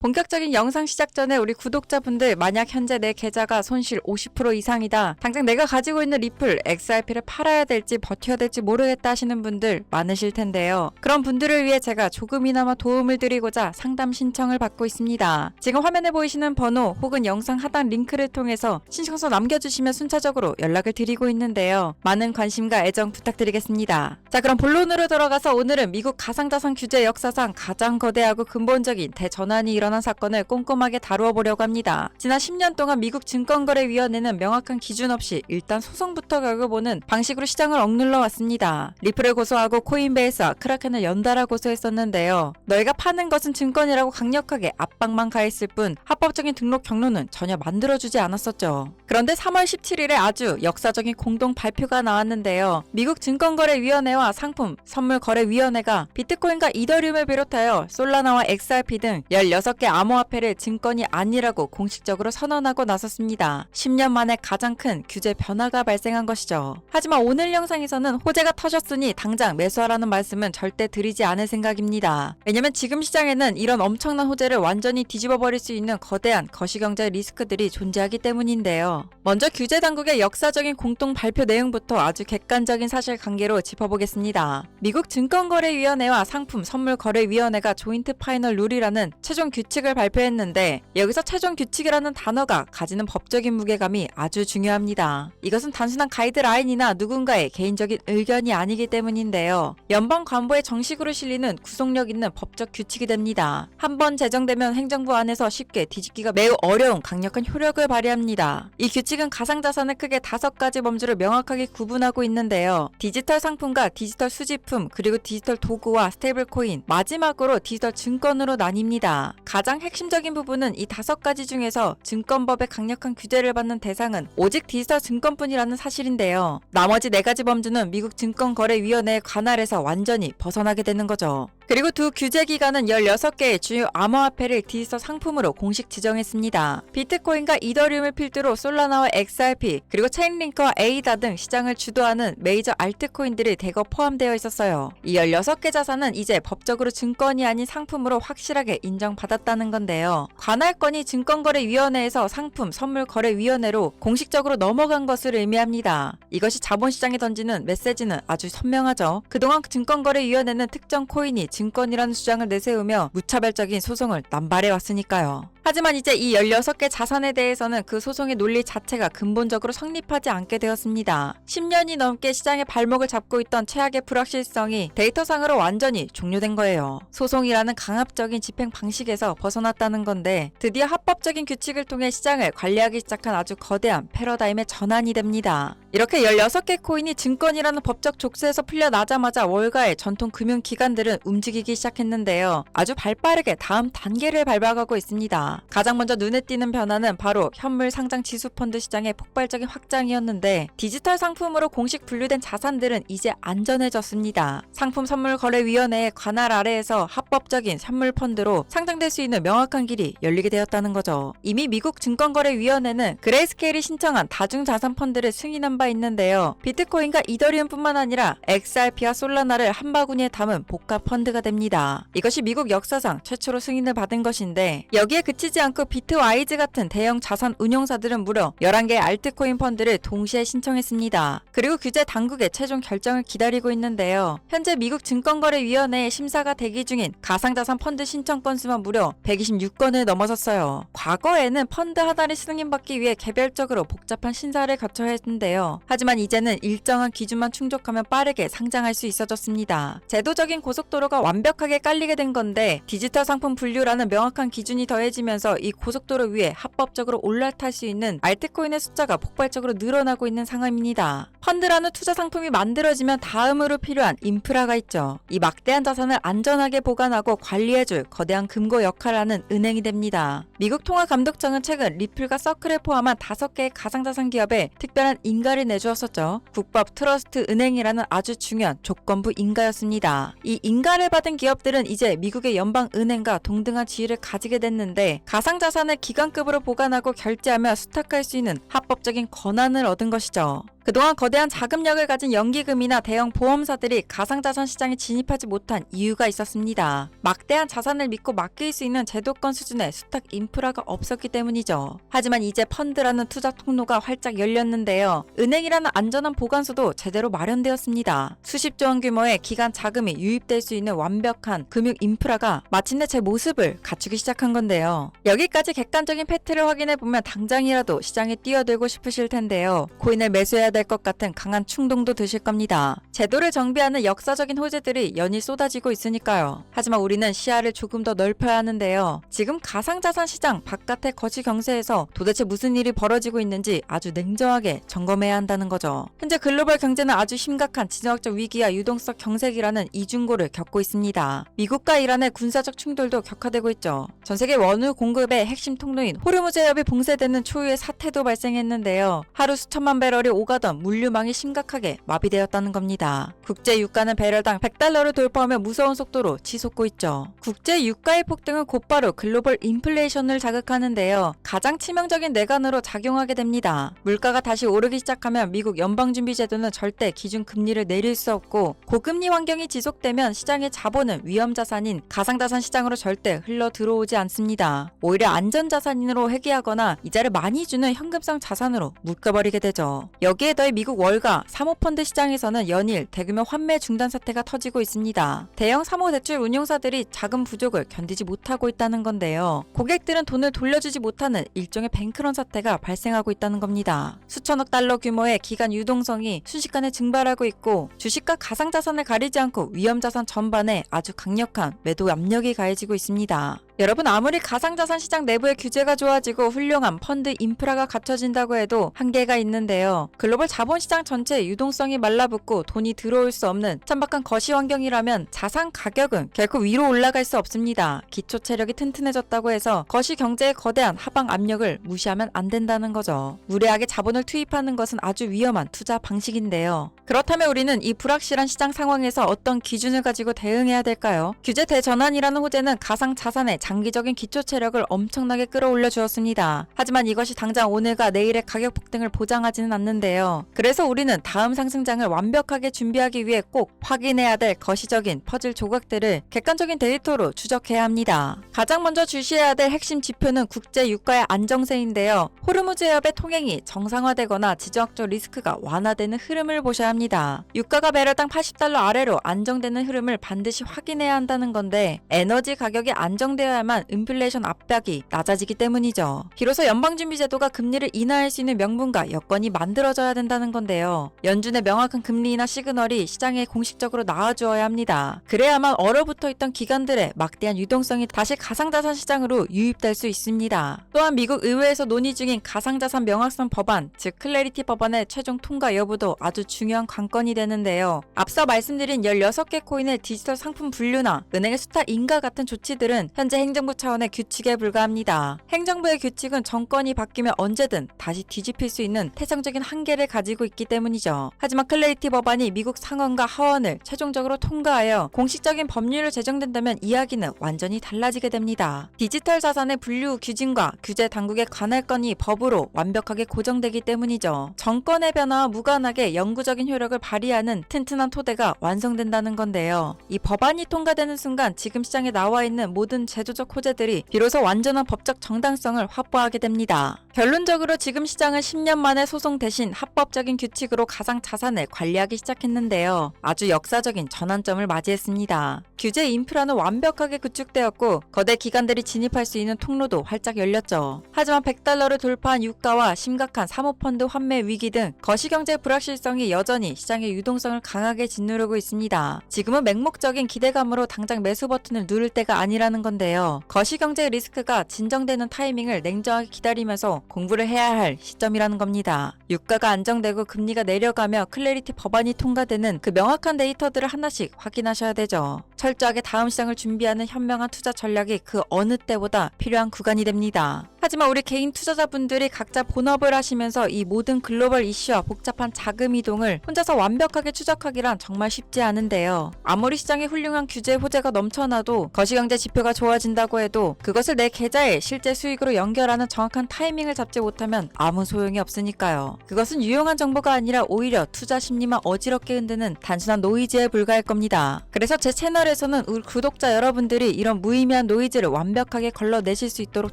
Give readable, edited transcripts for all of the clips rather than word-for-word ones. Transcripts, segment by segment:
본격적인 영상 시작 전에 우리 구독자분들 만약 현재 내 계좌가 손실 50% 이상이다. 당장 내가 가지고 있는 리플, XRP를 팔아야 될지 버텨야 될지 모르겠다 하시는 분들 많으실 텐데요. 그런 분들을 위해 제가 조금이나마 도움을 드리고자 상담 신청을 받고 있습니다. 지금 화면에 보이시는 번호 혹은 영상 하단 링크를 통해서 신청서 남겨주시면 순차적으로 연락을 드리고 있는데요. 많은 관심과 애정 부탁드리겠습니다. 자, 그럼 본론으로 들어가서 오늘은 미국 가상자산 규제 역사상 가장 거대하고 근본적인 대전환이 일어난 사건을 꼼꼼하게 다루어 보려고 합니다. 지난 10년 동안 미국 증권거래위원회는 명확한 기준 없이 일단 소송부터 겪어보는 방식으로 시장을 억눌러 왔습니다. 리플을 고소하고 코인베이스와 크라켄을 연달아 고소했었는데요. 너희가 파는 것은 증권이라고 강력하게 압박만 가했을 뿐 합법적인 등록 경로는 전혀 만들어주지 않았었죠. 그런데 3월 17일에 아주 역사적인 공동 발표가 나왔는데요. 미국 증권거래위원회와 상품 선물거래위원회가 비트코인과 이더리움을 비롯하여 솔라나와 XRP 등 16개 암호화폐를 증권이 아니라고 공식적으로 선언하고 나섰습니다. 10년 만에 가장 큰 규제 변화가 발생한 것이죠. 하지만 오늘 영상에서는 호재가 터졌으니 당장 매수하라는 말씀은 절대 드리지 않을 생각입니다. 왜냐면 지금 시장에는 이런 엄청난 호재를 완전히 뒤집어버릴 수 있는 거대한 거시경제 리스크들이 존재하기 때문인데요. 먼저 규제 당국의 역사적인 공동 발표 내용부터 아주 객관적인 사실관계로 짚어보겠습니다. 미국 증권거래위원회와 상품 선물거래위원회가 조인트 파이널 룰이라는 최종 규칙을 발표했는데 여기서 최종 규칙이라는 단어가 가지는 법적인 무게감이 아주 중요합니다. 이것은 단순한 가이드라인이나 누군가의 개인적인 의견이 아니기 때문인데요. 연방관보에 정식으로 실리는 구속력 있는 법적 규칙이 됩니다. 한번 제정되면 행정부 안에서 쉽게 뒤집기가 매우 어려운 강력한 효력을 발휘합니다. 이 규칙은 가상자산을 크게 5가지 범주를 명확하게 구분하고 있는데요. 디지털 상품과 디지털 수집품, 그리고 디지털 도구와 스테이블 코인, 마지막으로 디지털 증권으로 나뉩니다. 가장 핵심적인 부분은 이 5가지 중에서 증권법의 강력한 규제를 받는 대상은 오직 디지털 증권뿐이라는 사실인데요. 나머지 4가지 범주는 미국 증권거래위원회의 관할에서 완전히 벗어나게 되는 거죠. 그리고 두 규제 기관은 16개의 주요 암호화폐를 디지털 상품으로 공식 지정했습니다. 비트코인과 이더리움을 필두로 솔라나와 XRP, 그리고 체인링크와 에이다 등 시장을 주도하는 메이저 알트코인들이 대거 포함되어 있었어요. 이 16개 자산은 이제 법적으로 증권이 아닌 상품으로 확실하게 인정받았다는 건데요. 관할권이 증권거래위원회에서 상품 선물거래위원회로 공식적으로 넘어간 것을 의미합니다. 이것이 자본시장에 던지는 메시지는 아주 선명하죠. 그동안 증권거래위원회는 특정 코인이 증권이라는 주장을 내세우며 무차별적인 소송을 남발해왔으니까요. 하지만 이제 이 16개 자산에 대해서는 그 소송의 논리 자체가 근본적으로 성립하지 않게 되었습니다. 10년이 넘게 시장의 발목을 잡고 있던 최악의 불확실성이 데이터상으로 완전히 종료된 거예요. 소송이라는 강압적인 집행 방식에서 벗어났다는 건데 드디어 합법적인 규칙을 통해 시장을 관리하기 시작한 아주 거대한 패러다임의 전환이 됩니다. 이렇게 16개 코인이 증권이라는 법적 족쇄에서 풀려나자마자 월가의 전통 금융기관들은 움직이기 시작했는데요. 아주 발빠르게 다음 단계를 밟아가고 있습니다. 가장 먼저 눈에 띄는 변화는 바로 현물 상장 지수펀드 시장의 폭발적인 확장이었는데 디지털 상품으로 공식 분류된 자산들은 이제 안전해졌습니다. 상품 선물거래위원회의 관할 아래에서 합법적인 현물 펀드로 상장될 수 있는 명확한 길이 열리게 되었다는 거죠. 이미 미국 증권거래위원회는 그레이스케일이 신청한 다중자산 펀드를 승인한 바 있는데요. 비트코인과 이더리움뿐만 아니라 XRP와 솔라나를 한 바구니에 담은 복합 펀드가 됩니다. 이것이 미국 역사상 최초로 승인을 받은 것인데 여기에 그치지 않고 비트와이즈 같은 대형 자산 운용사들은 무려 11개의 알트코인 펀드를 동시에 신청했습니다. 그리고 규제 당국의 최종 결정을 기다리고 있는데요. 현재 미국 증권거래위원회의 심사가 대기 중인 가상자산 펀드 신청 건수만 무려 126건을 넘어섰어요. 과거에는 펀드 하나를 승인받기 위해 개별적으로 복잡한 심사를 거쳐야 했는데요. 하지만 이제는 일정한 기준만 충족하면 빠르게 상장할 수 있어졌습니다. 제도적인 고속도로가 완벽하게 깔리게 된 건데 디지털 상품 분류라는 명확한 기준이 더해지면서 이 고속도로 위에 합법적으로 올라탈 수 있는 알트코인의 숫자가 폭발적으로 늘어나고 있는 상황입니다. 펀드라는 투자 상품이 만들어지면 다음으로 필요한 인프라가 있죠. 이 막대한 자산을 안전하게 보관하고 관리해줄 거대한 금고 역할을 하는 은행이 됩니다. 미국 통화감독청은 최근 리플과 서클을 포함한 5개의 가상자산 기업에 특별한 인가를 내주었었죠. 국법 트러스트 은행이라는 아주 중요한 조건부 인가였습니다. 이 인가를 받은 기업들은 이제 미국의 연방은행과 동등한 지위를 가지게 됐는데 가상자산을 기관급으로 보관하고 결제하며 수탁할 수 있는 합법적인 권한을 얻은 것이죠. 그동안 거대한 자금력을 가진 연기금이나 대형 보험사들이 가상자산 시장에 진입하지 못한 이유가 있었습니다. 막대한 자산을 믿고 맡길 수 있는 제도권 수준의 수탁 인프라가 없었기 때문이죠. 하지만 이제 펀드라는 투자 통로가 활짝 열렸는데요. 은행이라는 안전한 보관소도 제대로 마련되었습니다. 수십조 원 규모의 기관 자금이 유입될 수 있는 완벽한 금융 인프라가 마침내 제 모습을 갖추기 시작한 건데요. 여기까지 객관적인 팩트를 확인해보면 당장이라도 시장에 뛰어들고 싶으실 텐데요. 코인을 매수해야 될 것 같은 강한 충동도 드실 겁니다. 제도를 정비하는 역사적인 호재들이 연일 쏟아지고 있으니까요. 하지만 우리는 시야를 조금 더 넓혀야 하는데요. 지금 가상자산 시장 바깥의 거시 경세에서 도대체 무슨 일이 벌어지고 있는지 아주 냉정하게 점검해야 한다는 거죠. 현재 글로벌 경제는 아주 심각한 지정학적 위기와 유동성 경색이라는 이중고를 겪고 있습니다. 미국과 이란의 군사적 충돌도 격화되고 있죠. 전 세계 원유 공급의 핵심 통로인 호르무즈 해협이 봉쇄되는 초유의 사태도 발생했는데요. 하루 수천만 배럴이 오가던 물류망이 심각하게 마비되었다는 겁니다. 국제 유가는 배럴당 100달러를 돌파하며 무서운 속도로 치솟고 있죠. 국제 유가의 폭등은 곧바로 글로벌 인플레이션을 자극하는데요. 가장 치명적인 내관으로 작용하게 됩니다. 물가가 다시 오르기 시작하면 미국 연방준비제도는 절대 기준금리를 내릴 수 없고 고금리 환경이 지속되면 시장의 자본은 위험자산인 가상자산 시장으로 절대 흘러 들어오지 않습니다. 오히려 안전자산으로 회귀하거나 이자를 많이 주는 현금성 자산으로 묶여버리게 되죠. 여기에 더해 미국 월가 사모펀드 시장에서는 연일 대규모 환매 중단 사태가 터지고 있습니다. 대형 사모대출 운용사들이 자금 부족을 견디지 못하고 있다는 건데요. 고객들은 돈을 돌려주지 못하는 일종의 뱅크런 사태가 발생하고 있다는 겁니다. 수천억 달러 규모의 기간 유동성이 순식간에 증발하고 있고 주식과 가상자산을 가리지 않고 위험자산 전반에 아주 강력한 매도 압력이 가해지고 있습니다. 여러분, 아무리 가상자산 시장 내부의 규제가 좋아지고 훌륭한 펀드 인프라가 갖춰진다고 해도 한계가 있는데요. 글로벌 자본시장 전체의 유동성이 말라붙고 돈이 들어올 수 없는 천박한 거시 환경이라면 자산 가격은 결코 위로 올라갈 수 없습니다. 기초 체력이 튼튼해졌다고 해서 거시 경제의 거대한 하방 압력을 무시하면 안 된다는 거죠. 무리하게 자본을 투입하는 것은 아주 위험한 투자 방식인데요. 그렇다면 우리는 이 불확실한 시장 상황에서 어떤 기준을 가지고 대응해야 될까요? 규제 대전환이라는 호재는 가상자산의 장기적인 기초 체력을 엄청나게 끌어올려 주었습니다. 하지만 이것이 당장 오늘과 내일의 가격 폭등을 보장하지는 않는데요. 그래서 우리는 다음 상승장을 완벽하게 준비하기 위해 꼭 확인해야 될 거시적인 퍼즐 조각들을 객관적인 데이터로 추적해야 합니다. 가장 먼저 주시해야 될 핵심 지표는 국제 유가의 안정세인데요. 호르무즈 해협의 통행이 정상화되거나 지정학적 리스크가 완화되는 흐름을 보셔야 합니다. 유가가 배럴당 80달러 아래로 안정되는 흐름을 반드시 확인해야 한다는 건데 에너지 가격이 안정되어야만 인플레이션 압박이 낮아지기 때문이죠. 비로소 연방준비제도가 금리를 인하할 수 있는 명분과 여건이 만들어져야 된다는 건데요. 연준의 명확한 금리 인하 시그널이 시장에 공식적으로 나와주어야 합니다. 그래야만 얼어붙어 있던 기관들의 막대한 유동성이 다시 가상자산 시장으로 유입될 수 있습니다. 또한 미국 의회에서 논의 중인 가상자산 명확성 법안, 즉 클래리티 법안의 최종 통과 여부도 아주 중요한 관건이 되는데요. 앞서 말씀드린 16개 코인의 디지털 상품 분류나 은행의 수탁 인가 같은 조치들은 현재 행정부 차원의 규칙에 불과합니다. 행정부의 규칙은 정권이 바뀌면 언제든 다시 뒤집힐 수 있는 태생적인 한계를 가지고 있기 때문이죠. 하지만 클래리티 법안이 미국 상원과 하원을 최종적으로 통과하여 공식적인 법률을 제정된다면 이야기는 완전히 달라지게 됩니다. 디지털 자산의 분류 규진과 규제 당국의 관할권이 법으로 완벽하게 고정되기 때문이죠. 정권의 변화와 무관하게 영구적인 효력을 발휘하는 튼튼한 토대가 완성된다는 건데요. 이 법안이 통과되는 순간 지금 시장에 나와 있는 모든 제도적 호재들이 비로소 완전한 법적 정당성을 확보하게 됩니다. 결론적으로 지금 시장은 10년 만에 소송 대신 합법적인 규칙으로 가상 자산을 관리하기 시작했는데요. 아주 역사적인 전환점을 맞이했습니다. 규제 인프라는 완벽하게 구축되었고 거대 기관들이 진입할 수 있는 통로도 활짝 열렸죠. 하지만 100달러를 돌파한 유가와 심각한 사모펀드 환매 위기 등 거시경제 불확실성이 여전히 시장의 유동성을 강하게 짓누르고 있습니다. 지금은 맹목적인 기대감으로 당장 매수 버튼을 누를 때가 아니라는 건데요. 거시경제 리스크가 진정되는 타이밍을 냉정하게 기다리면서 공부를 해야 할 시점이라는 겁니다. 유가가 안정되고 금리가 내려가며 클래리티 법안이 통과되는 그 명확한 데이터들을 하나씩 확인하셔야 되죠. 철저하게 다음 시장을 준비하는 현명한 투자 전략이 그 어느 때보다 필요한 구간이 됩니다. 하지만 우리 개인 투자자분들이 각자 본업을 하시면서 이 모든 글로벌 이슈와 복잡한 자금 이동을 혼자서 완벽하게 추적하기란 정말 쉽지 않은데요. 아무리 시장에 훌륭한 규제 호재가 넘쳐나도 거시경제 지표가 좋아진다고 해도 그것을 내 계좌에 실제 수익으로 연결하는 정확한 타이밍을 잡지 못하면 아무 소용이 없으니까요. 그것은 유용한 정보가 아니라 오히려 투자 심리만 어지럽게 흔드는 단순한 노이즈에 불과할 겁니다. 그래서 제 채널에서는 우리 구독자 여러분들이 이런 무의미한 노이즈를 완벽하게 걸러내실 수 있도록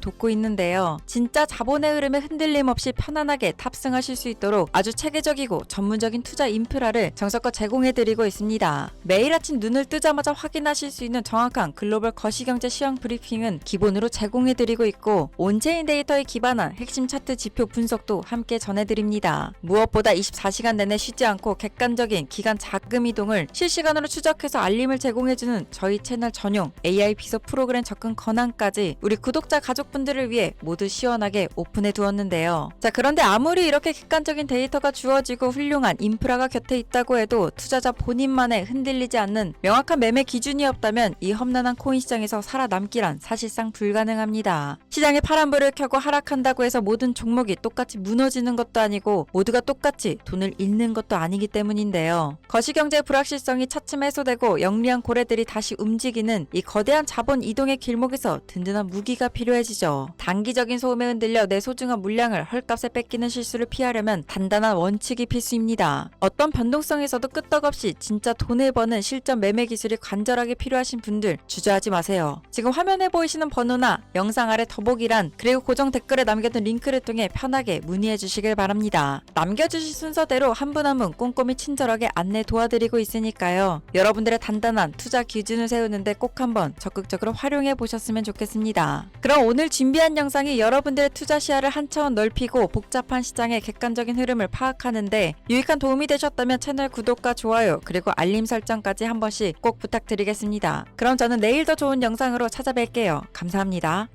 돕고 있는데요. 진짜 자본의 흐름에 흔들림 없이 편안하게 탑승하실 수 있도록 아주 체계적이고 전문적인 투자 인프라를 정석껏 제공해드리고 있습니다. 매일 아침 눈을 뜨자마자 확인하실 수 있는 정확한 글로벌 거시경제 시황 브리핑은 기본으로 제공해드리고 있고 온체인 데이터에 기반한 핵심 차트 지표 분석도 함께 전해드립니다. 무엇보다 24시간 내내 쉬지 않고 객관적인 기간 자금 이동을 실시간으로 추적해서 알림을 제공해주는 저희 채널 전용 AI 비서 프로그램 접근 권한까지 우리 구독자 가족분들을 위해 모두 시원하게 오픈해 두었는데요. 자, 그런데 아무리 이렇게 객관적인 데이터가 주어지고 훌륭한 인프라가 곁에 있다고 해도 투자자 본인만의 흔들리지 않는 명확한 매매 기준이 없다면 이 험난한 코인 시장에서 살아남기란 사실상 불가능합니다. 시장에 파란불을 켜고 하락한다고 해서 모든 종목이 똑같이 무너지는 것도 아니고 모두가 똑같이 돈을 잃는 것도 아니기 때문인데요. 거시경제의 불확실성이 차츰 해소되고 영리한 고래들이 다시 움직이는 이 거대한 자본 이동의 길목에서 든든한 무기가 필요해지죠. 단기적인 소음에 흔들려 내 소중한 물량을 헐값에 뺏기는 실수를 피하려면 단단한 원칙이 필수입니다. 어떤 변동성에서도 끄떡없이 진짜 돈을 버는 실전 매매 기술이 간절하게 필요하신 분들 주저하지 마세요. 지금 화면에 보이시는 번호나 영상 아래 더보기란 그리고 고정 댓글에 남겨둔 링크를 통해 편하게 문의해 주시길 바랍니다. 남겨주실 순서대로 한 분 한 분 꼼꼼히 친절하게 안내 도와드리고 있으니까요. 여러분들의 단단한 투자 기준을 세우는데 꼭 한번 적극적으로 활용해 보셨으면 좋겠습니다. 그럼 오늘 준비한 영상이 여러분들의 투자 시야를 한 차원 넓히고 복잡한 시장의 객관적인 흐름을 파악하는데 유익한 도움이 되셨다면 채널 구독과 좋아요 그리고 알림 설정까지 한 번씩 꼭 부탁드리겠습니다. 그럼 저는 내일 더 좋은 영상으로 찾아뵐게요. 감사합니다.